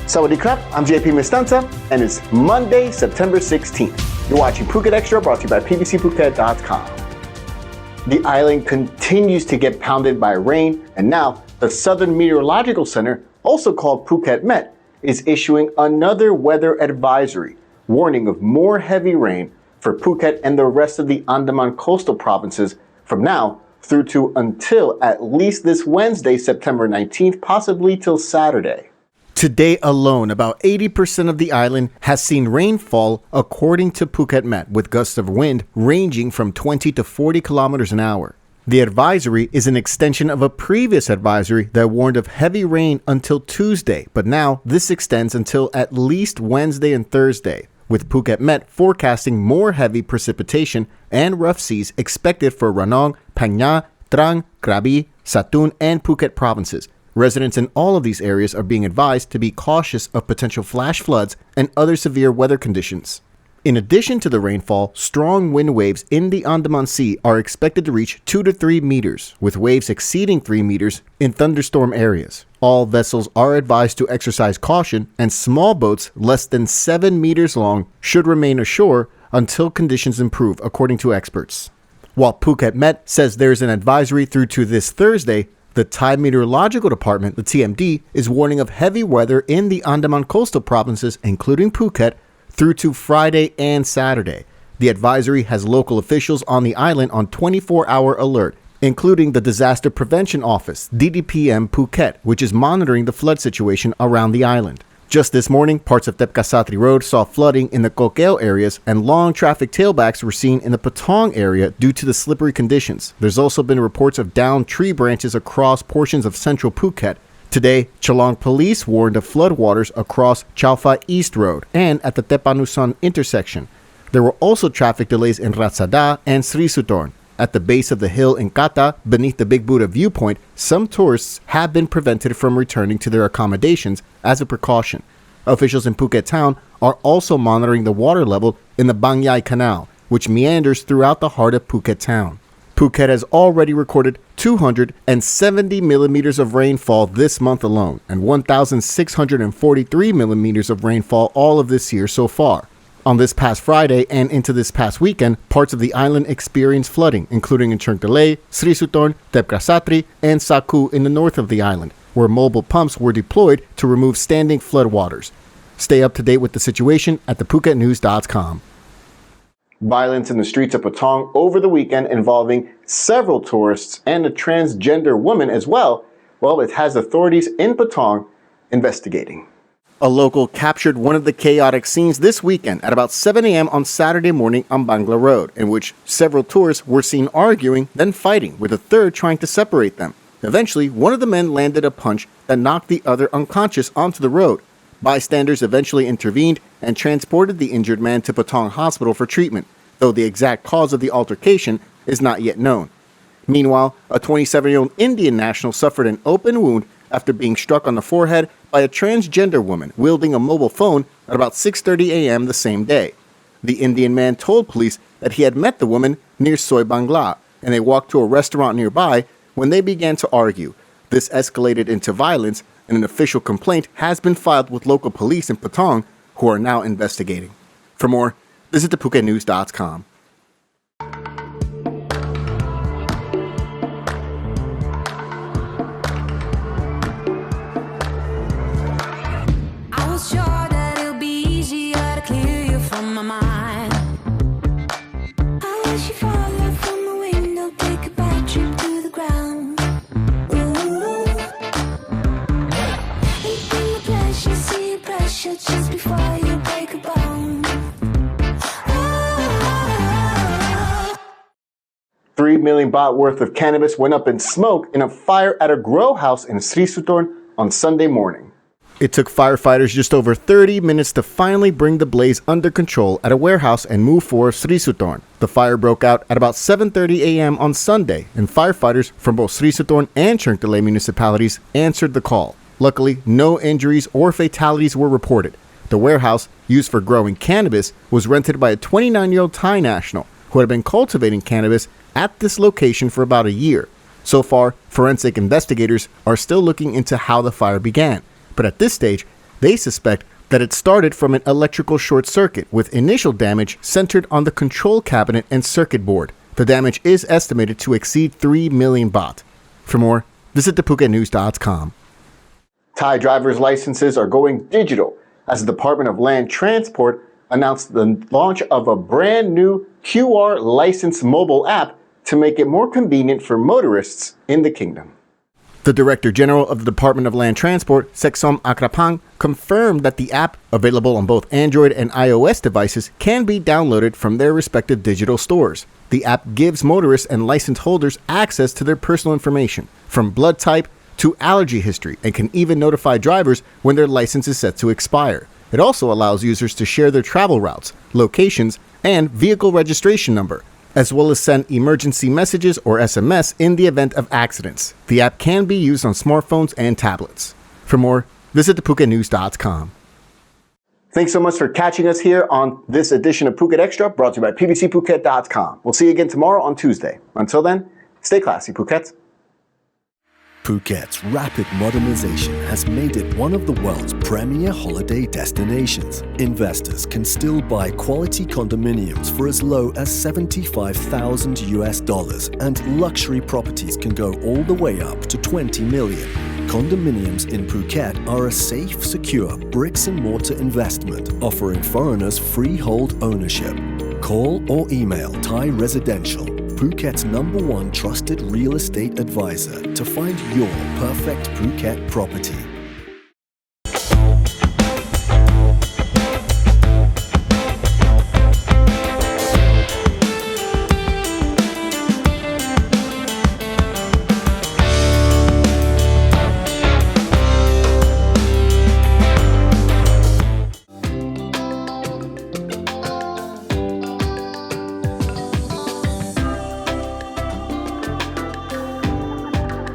Sawadee krap, I'm JP Mestanza, and it's Monday, September 16th. You're watching Phuket Extra, brought to you by pbcphuket.com. The island continues to get pounded by rain, and now the Southern Meteorological Center, also called Phuket Met, is issuing another weather advisory, warning of more heavy rain for Phuket and the rest of the Andaman coastal provinces from now through to until at least this Wednesday, September 19th, possibly till Saturday. Today alone, about 80% of the island has seen rainfall, according to Phuket Met, with gusts of wind ranging from 20 to 40 kilometers an hour. The advisory is an extension of a previous advisory that warned of heavy rain until Tuesday, but now this extends until at least Wednesday and Thursday, with Phuket Met forecasting more heavy precipitation and rough seas expected for Ranong, Phang Nga, Trang, Krabi, Satun, and Phuket provinces. Residents in all of these areas are being advised to be cautious of potential flash floods and other severe weather conditions. In addition to the rainfall, strong wind waves in the Andaman Sea are expected to reach 2 to 3 meters, with waves exceeding 3 meters in thunderstorm areas. All vessels are advised to exercise caution, and small boats less than 7 meters long should remain ashore until conditions improve, according to experts. While Phuket Met says there's an advisory through to this Thursday, the Thai Meteorological Department, the TMD, is warning of heavy weather in the Andaman coastal provinces, including Phuket, through to Friday and Saturday. The advisory has local officials on the island on 24-hour alert, including the Disaster Prevention Office, DDPM Phuket, which is monitoring the flood situation around the island. Just this morning, parts of Tepkasatri Road saw flooding in the Kokeo areas, and long traffic tailbacks were seen in the Patong area due to the slippery conditions. There's also been reports of downed tree branches across portions of central Phuket. Today, Chalong police warned of floodwaters across Chaufa East Road and at the Tepanusan intersection. There were also traffic delays in Ratsada and Sri Sutorn. At the base of the hill in Kata, beneath the Big Buddha viewpoint, some tourists have been prevented from returning to their accommodations as a precaution. Officials in Phuket town are also monitoring the water level in the Bangyai Canal, which meanders throughout the heart of Phuket town. Phuket has already recorded 270 millimeters of rainfall this month alone, and 1,643 millimeters of rainfall all of this year so far. On this past Friday and into this past weekend, parts of the island experienced flooding, including in Chungtalay, Sri Sutorn, Tepkasatri, and Saku in the north of the island, where mobile pumps were deployed to remove standing floodwaters. Stay up to date with the situation at thephuket.news.com. Violence in the streets of Patong over the weekend involving several tourists and a transgender woman as well. Well, it has authorities in Patong investigating. A local captured one of the chaotic scenes this weekend at about 7 a.m. on Saturday morning on Bangla Road, in which several tourists were seen arguing, then fighting, with a third trying to separate them. Eventually, one of the men landed a punch that knocked the other unconscious onto the road. Bystanders eventually intervened and transported the injured man to Patong Hospital for treatment, though the exact cause of the altercation is not yet known. Meanwhile, a 27-year-old Indian national suffered an open wound after being struck on the forehead by a transgender woman wielding a mobile phone at about 6:30 a.m. the same day. The Indian man told police that he had met the woman near Soy Bangla, and they walked to a restaurant nearby when they began to argue. This escalated into violence, and an official complaint has been filed with local police in Patong, who are now investigating. For more, visit thephuket.news.com. Just before you break a bone. 3 million baht worth of cannabis went up in smoke in a fire at a grow house in Sri Sutorn on Sunday morning. It took firefighters just over 30 minutes to finally bring the blaze under control at a warehouse in Mu 4, Sri Sutorn. The fire broke out at about 7:30 a.m. on Sunday, and firefighters from both Sri Sutorn and Chungtalay municipalities answered the call. Luckily, no injuries or fatalities were reported. The warehouse, used for growing cannabis, was rented by a 29-year-old Thai national who had been cultivating cannabis at this location for about a year. So far, forensic investigators are still looking into how the fire began, but at this stage, They suspect that it started from an electrical short circuit, with initial damage centered on the control cabinet and circuit board. The damage is estimated to exceed 3 million baht. For more, visit thephuket.news.com. Thai drivers' licenses are going digital as the Department of Land Transport announced the launch of a brand new QR license mobile app to make it more convenient for motorists in the kingdom. The Director General of the Department of Land Transport, Seksom Akrapang, confirmed that the app, available on both Android and iOS devices, can be downloaded from their respective digital stores. The app gives motorists and license holders access to their personal information, from blood type to allergy history, and can even notify drivers when their license is set to expire. It also allows users to share their travel routes, locations, and vehicle registration number, as well as send emergency messages or SMS in the event of accidents. The app can be used on smartphones and tablets. For more, visit thephuket.news.com. Thanks so much for catching us here on this edition of Phuket Extra, brought to you by pbcphuket.com. We'll see you again tomorrow on Tuesday. Until then, stay classy, Phuket. Phuket's rapid modernization has made it one of the world's premier holiday destinations. Investors can still buy quality condominiums for as low as $75,000, and luxury properties can go all the way up to 20 million. Condominiums in Phuket are a safe, secure bricks-and-mortar investment, offering foreigners freehold ownership. Call or email Thai Residential, Phuket's #1 trusted real estate advisor, to find your perfect Phuket property.